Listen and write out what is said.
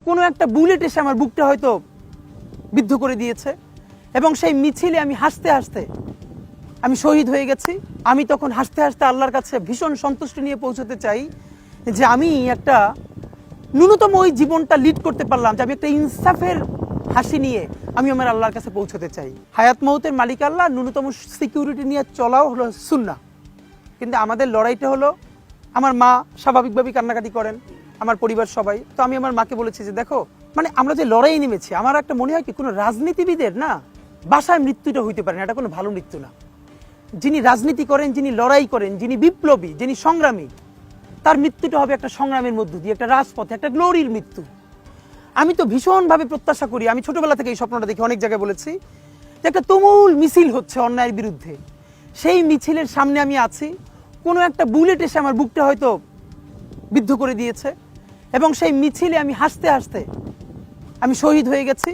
কোনো একটা বুলেট এসে আমার বুকটা হয়তো বিদ্ধ করে দিয়েছে এবং সেই মিছিলে আমি হাসতে হাসতে আমি শহীদ হয়ে গেছি। আমি তখন হাসতে হাসতে আল্লাহর কাছে ভীষণ সন্তুষ্টি নিয়ে পৌঁছতে চাই যে আমি একটা ন্যূনতম ওই জীবনটা লিড করতে পারলাম, যে আমি একটা ইনসাফের হাসি নিয়ে আমি আমার আল্লাহর কাছে পৌঁছতে চাই। হায়াত মৌতের মালিক আল্লাহ, ন্যূনতম সিকিউরিটি নিয়ে চলাও হলো সুন্নাহ। কিন্তু আমাদের লড়াইটা হলো, আমার মা স্বাভাবিকভাবেই কান্নাকাটি করেন, আমার পরিবার সবাই। তো আমি আমার মাকে বলেছি যে দেখো, মানে আমরা যে লড়াই নেমেছি, আমার একটা মনে হয় কি কোনো রাজনীতিবিদের না বাসায় মৃত্যুটা হইতে পারে না, এটা কোনো ভালো মৃত্যু না। যিনি রাজনীতি করেন, যিনি লড়াই করেন, যিনি বিপ্লবী, যিনি সংগ্রামী, তার মৃত্যুটা হবে একটা সংগ্রামের মধ্য দিয়ে, একটা রাজপথে, একটা গ্লোরির মৃত্যু। আমি তো ভীষণভাবে প্রত্যাশা করি, আমি ছোটবেলা থেকে এই স্বপ্নটা দেখি, অনেক জায়গায় বলেছি যে একটা তুমুল মিছিল হচ্ছে অন্যায়ের বিরুদ্ধে, সেই মিছিলের সামনে আমি আছি, কোনো একটা বুলেট এসে আমার বুকটা হয়তো বিদ্ধ করে দিয়েছে এবং সেই মিছিলে আমি হাসতে হাসতে আমি শহীদ হয়ে গেছি।